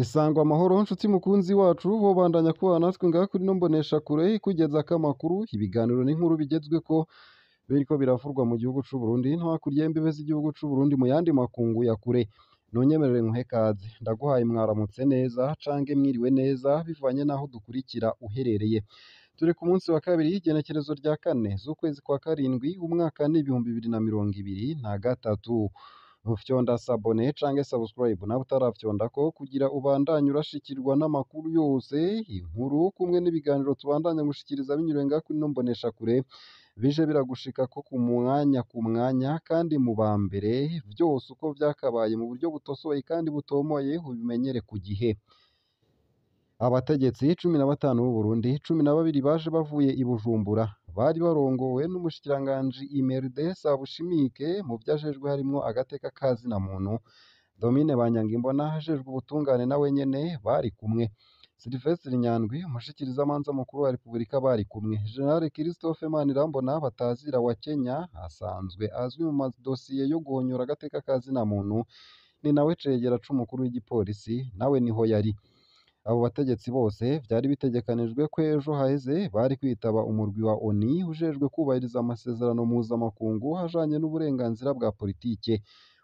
Isangwa amahoro nshuti mukunzi wacu wobandanya kubana natwe ngaha kuri ino mboneshakure ikugezako amakuru, ibiganiro n'inkuru bigezweko biriko biravurwa mu gihugu c'Uburundi no hakurya y'imbibe z'igihugu c'Uburundi mu yandi makungu ya kure. Nunyemerere nkuhe ikaze, ndaguhaye mwaramutse neza cange mwiriwe neza bivanye n'aho dukurikira uherereye. Turi ku munsi wa kabiri igenekerezo rya 4 z'ukwezi kwa karindwi umwaka ni 2023. Ufyonda sabone canke subscribe nawe utarafyondako kugira ubandanye urashikirwa n'amakuru yose, inkuru kumwe n'ibiganiro tubandanya gushikiriza binyuriwe ngaha kuri ino mboneshakure bije biragushikako ku mwanya kandi mu ba mbere vyose uko vyakabaye mu buryo butosoye kandi butomoye ubimenyere ku gihe. Abategetsi 15 b'u Burundi 12 baje bavuye i Bujumbura bari barongowe n'umushikiranganji Imeride Sabushimike mu vyajejwe harimwo agateka kazina muntu. Domine Banyangimbona hajejwe ubutungane nawe nyene bari kumwe. Sylvestre Nyandwi umushikirizamanza mukuru wa Repubulika bari kumwe. General Christophe Manirambona batazira wa Kenya asanzwe azwi mu madosiye yo guhonyora agateka kazina muntu, ni nawe cegera c'umukuru w'igipolisi nawe niho yari. Abo bategetsi bose vyari bitegekanijwe ko ejo haheze bari kwitaba umurwi wa ONU ujejwe kubahiriza amasezerano mpuzamakungu ajanye n'uburenganzira bwa politike.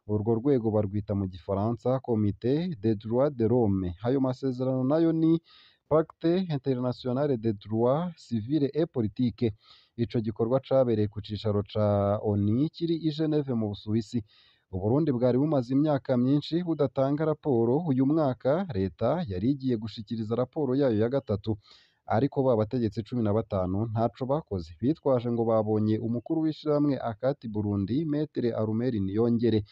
Urwo rwego barwita mu gifaransa Comité des droits de l'homme. Ayo masezerano nayo ni Pacte International des droits civils et politiques. Ico gikorwa cabereye ku cicaro ca ONU kiri i Geneve mu Busuwisi. Uburundi bwari bumaze imyaka myinshi budatanga raporo. Uyu mwaka leta yari igiye gushikiriza raporo yayo ya gatatu, ariko ba bategetsi 15 ntaco bakoze, bitwaje ngo babonye umukuru w'ishirahamwe Akati Burundi Metre Arumeri Niyongere,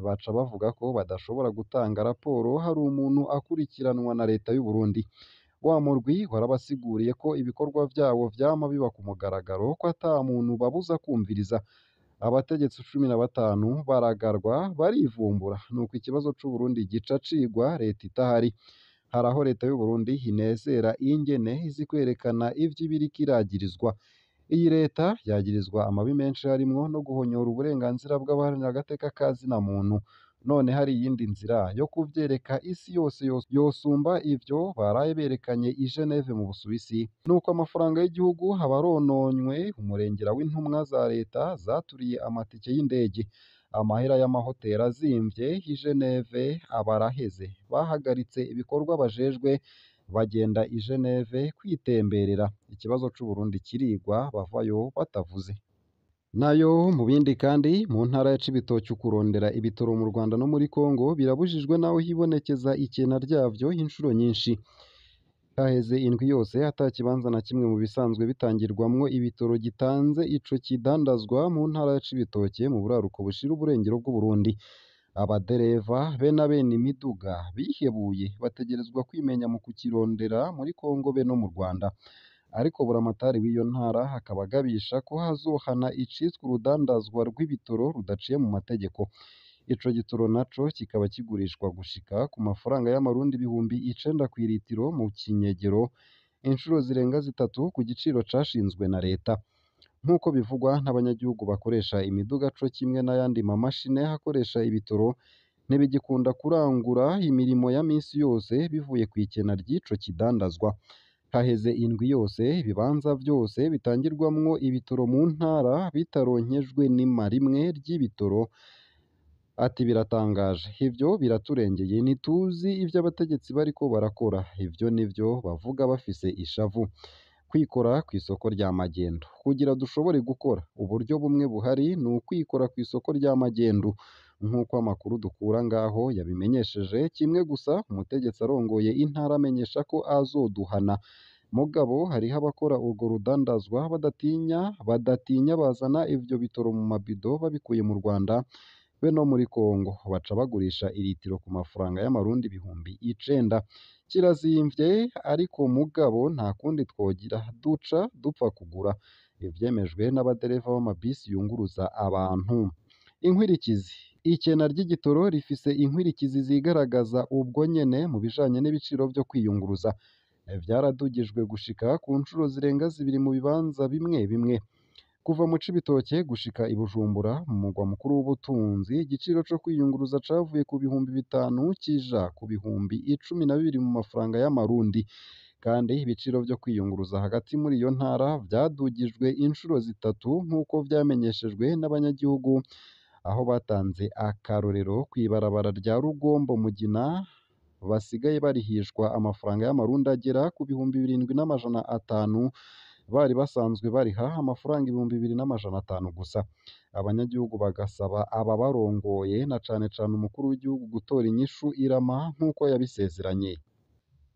baca bavuga ko badashobora gutanga raporo hari umuntu akurikiranwa na leta y'u Burundi. Wa murwi warabasiguriye ko ibikorwa vyabo vyama biba ku mugaragaro, ko ata muntu babuza kumviriza. Abategetsi 15 baragarwa barivumbura, nuko ikibazo c'Uburundi gica cigwa leta itahari. Hari aho leta y'u Burundi inezera ingene izi kwerekana ivy'ibiriko iragirizwa. Iyi leta yagirizwa amabi menshi harimwo no guhonyora uburenganzira bw'abaharanira agateka kazina muntu. None hari iyindi nzira yo kuvyereka isi yose yosumba ivyo baraye berekanye i Geneve mu Busuwisi. Nuko amafaranga y'igihugu abarononywe, umurengera w'intumwa za leta zaturiye amatike y'indege, amahera y'amahoteli azimvye i Geneve abaraheze. Bahagaritse ibikorwa bajejwe bagenda i Geneve kwitemberera. Ikibazo c'Uburundi kirigwa bavayo batavuze. Nayo mu bindi kandi mu ntara ya Cibitoke kurondera ibitoro mu Rwanda no muri Kongo birabujijwe naho hibonekeza ikena ryavyo inshuro nyinshi. Haheze indwi yose ata kibanza na kimwe mu bisanzwe bitangirwamwo ibitoro gitanze ico kidandazwa mu ntara ya Cibitoke mu buraruko bushira uburengero bw'Uburundi. Abadereva be na bene imiduga bihebuye bategerezwa kwimenya mu kukirondera muri Kongo be no mu Rwanda. Ariko buramatari w'iyo ntara akaba agabisha ko hazohana icitswe urudandazwa rw'ibitoro rudaciye mu mategeko. Ico gitoro naco kikaba kigurishwa gushika ku mafaranga y'amarundi 9,000 kw'iritiro mu kinyegero, inshuro zirenga zitatu ku giciro cashinzwe na leta. Nk'uko bivugwa n'abanyagihugu bakoresha imiduga co kimwe n'ayandi mamashine hakoresha ibitoro, ntibigikunda kurangura imirimo ya misi yose bivuye kw'ikena ry'ico kidandazwa. Haheze indwi yose ibibanza vyose bitangirwamwo ibitoro mu ntara bitaronkejwe n'ima rimwe ry'ibitoro. Ati biratangaje, ivyo biraturengeye, ntituzi ivyo abategetsi bariko barakora. Ivyo nivyo bavuga bafise ishavu. Kwikora kw'isoko rya magendu. Kugira dushobore gukora, uburyo bumwe buhari ni ukwikora kw'isoko rya magendu. Nk'uko amakuru dukura ngaho yabimenyesheje, kimwe gusa umutegetsi arongoye intara amenyesha ko azoduhana. Mugabo hariho abakora urwo rudandazwa badatinya bazana ivyo bitoro mu mabido babikuye mu Rwanda be no muri Kongo, baca bagurisha iritiro ku mafaranga y'amarundi 9,000. Kirazimvye ariko mugabo nta kundi twogira, duca dupfa kugura. Ivyemejwe n'abadereva b'amabisi yunguruza abantu. Inkwirikizi: ikena ry'igitoro rifise inkwirikizi zigaragaza ubwo nyene mu bijanye n'ibiciro vyo kwiyunguruza. Vyaradugijwe gushika ku ncuro zirenga 2 mu bibanza bimwe bimwe. Kuva mu Cibitoke gushika i Bujumbura mu mugwa mukuru w'ubutunzi, igiciro co kwiyunguruza cavuye ku bihumbi 5 kija ku bihumbi 12 mu mafaranga y'amarundi, kandi ibiciro vyo kwiyunguruza hagati muri iyo ntara vyadugijwe incuro zitatu nk'uko vyamenyeshejwe n'abanyagihugu, aho batanze akarorero kw'ibarabara rya Rugombo-Mugina basigaye barihishwa amafaranga y'amarundi agera ku bihumbi 7,500 bari basanzwe bariha amafaranga 2,500 gusa. Abanyagihugu bagasaba ababarongoye na cane cane umukuru w'igihugu gutora inyishu irama nk'uko yabisezeranye.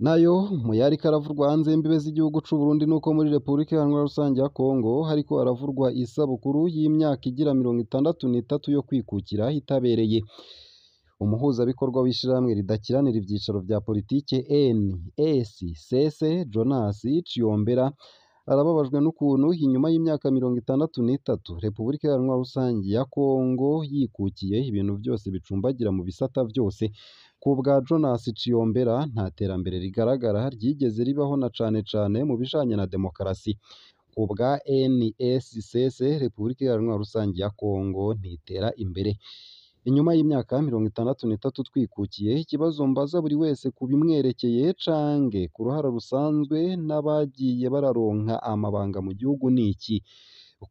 Nayo mu yariko aravurwa hanze y'imbibe z'igihugu c'u Burundi nuko muri Repubulika Iharanira Rusangi ya Kongo hariko haravurwa isabukuru y'imyaka igira 63 yo kwikukira itabereye. Umuhuzabikorwa w'ishirahamwe ridakiranira ivyicaro vya politike NSCC Jonas Ciyombera arababajwe n'ukuntu inyuma y'imyaka 63 Repubulika Iharanira Rusangi ya Kongo yikukiye ibintu vyose bicumbagira mu bisata vyose. Ku bwa Jonas Ciyombera nta terambere rigaragara ryigeze ribaho na cane cane mu bijanye na demokarasi. Ku bwa NSCC Repubulika Iharanira Rusangi ya Kongo ntitera imbere. Inyuma y'imyaka 63 twikukiye, ikibazo mbaza buri wese kubimwerekeye canke ku ruhara rusanzwe n'abagiye bararonka amabanga mu gihugu niki?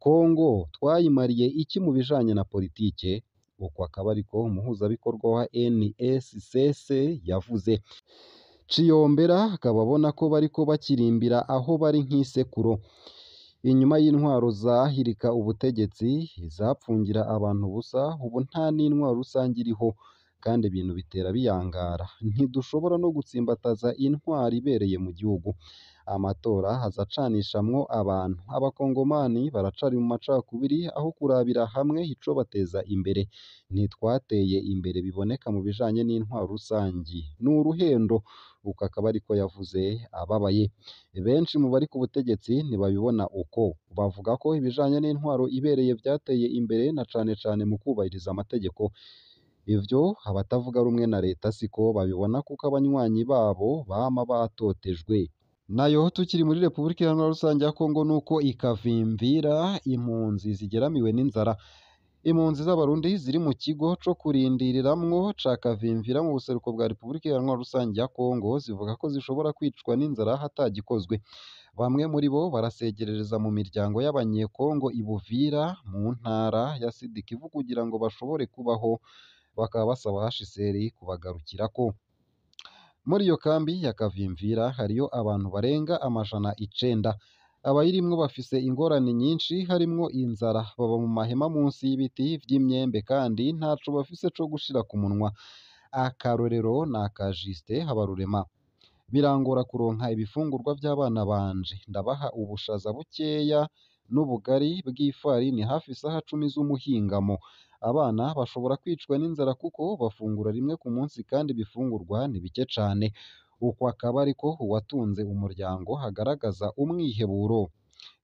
Kongo twayimariye iki mu bijanye na politike? Uko akaba ariko umuhuzabikorwa wa NSCC yavuze. Ciyombera akaba abona ko bariko bakirimbira aho bari nk'isekuro. Inyuma y'intwaro zahirika ubutegetsi, izapfungira abantu ubusa, ubu nta n'intwaro rusange iriho, kandi ibintu bitera biyangara. Ntidushobora no gutsimbataza intwaro ibereye mu gihugu. Amatora azacanishamwo abantu. Abakongomani baracari mu macakubiri aho kurabira hamwe ico bateza imbere. Ntitwateye imbere biboneka mu bijanye n'intwaro rusangi. Ni uruhendo. Uko akaba ariko yavuze ababaye. Benshi mu bari ku butegetsi ntibabibona uko. Bavuga ko ibijanye n'intwaro ibereye vyateye imbere na cane cane mu kubahiriza amategeko. Ivyo abatavuga rumwe na leta siko babibona kuko abanywanyi babo bama batotejwe. Nayo tukiri muri Repubulika Iharanira Rusangi ya Kongo nuko ikavimvira impunzi zigeramiwe n'inzara. Impunzi z'abarundi ziri mu kigo co kurindiriramwo ca Kavimvira mu buseruko bwa Repubulika Iharanira Rusangi ya Kongo zivuga ko zishobora kwicwa n'inzara hatagikozwe. Bamwe muri bo barasegerereza mu miryango y'Abanyekongo i Buvira mu ntara ya Sud Kivu kugira ngo bashobore kubaho, bakaba basaba HCR kubagarukirako. Muri iyo kambi ya Kavimvira hariyo abantu barenga 900. Abayirimwo bafise ingorane nyinshi harimwo inzara, baba mu mahema munsi y'ibiti vy'imyembe kandi ntaco bafise co gushira ku munwa. Akarorero ni aka Justin Habarurema. Birangora kuronka ibifungurwa vy'abana banje, ndabaha ubushaza bukeya n'ubugari bw'ifarini hafi isaha 10 z'umuhingamo. Abana bashobora kwicwa n'inzara kuko bafungura rimwe ku munsi kandi ibifungurwa ni bike cane. Uko akaba ariko uwatunze umuryango hagaragaza umwiheburo.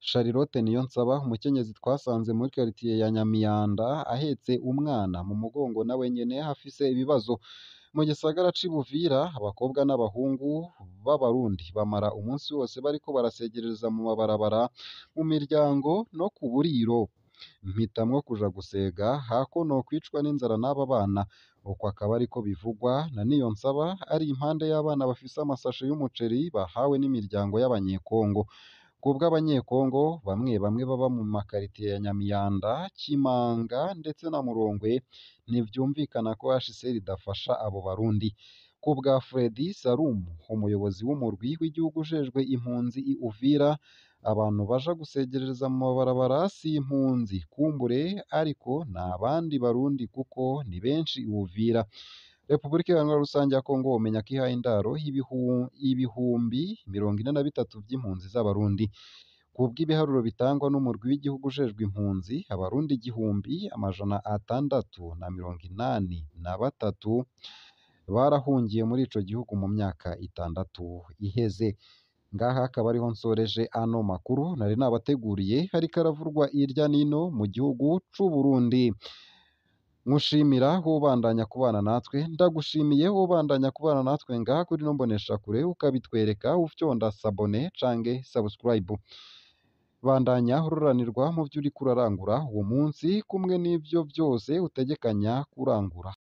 Charlotte Niyonsaba, umukenyezi twasanze muri quartier ya Nyamiyanda ahetse umwana mu mugongo nawe nyene hafise ibibazo. Mu gisagara c'i Buvira abakobwa n'abahungu b'Abarundi bamara umunsi wose bariko barasegereza mu mabarabara, mu miryango no ku buriro. Mpitamwo kuja gusega hako nokwicwa n'inzara n'aba bana. Uko akaba ariko bivugwa na Niyonsaba ari impande y'abana bafise amasashe y'umuceri bahawe n'imiryango y'Abanyekongo. Kubw'Abanyekongo bamwe bamwe baba mu makaritiye ya Nyamiyanda, Kimanga ndetse na Murongwe, ntivyumvikana ko HCR idafasha abo Barundi. Kubwa Fredy Salum, umuyobozi w'umurwi w'igihugu ujejwe impunzi i Uvira, abantu baja gusegerereza mu mabarabara si impunzi kumbure ariko ni abandi Barundi kuko ni benshi i Uvira. Repubulika Iharanira Rusangi ya Kongo womenya ko ihaye indaro ibihumbi 43 vy'impunzi z'Abarundi. Kubw'ibiharuro bitangwa n'umurwi w'igihugu ujejwe impunzi, Abarundi 1,683 barahungiye muri ico gihugu mu myaka 6 iheze. Ngaha akaba ariho nsoreje ano makuru nari nabateguriye, hariko aravurwa irya nino mu gihugu c'u Burundi. Nkushimira wobandanya kubana natwe, ndagushimiye wobandanya kubana natwe ngaha kuri no mboneshakure ukabitwereka ufyonda sabone canke subscribe. bandanya ururanirwa mu vyo uriko urarangura uwo munsi kumwe n'ivyo vyose utegekanya kurangura.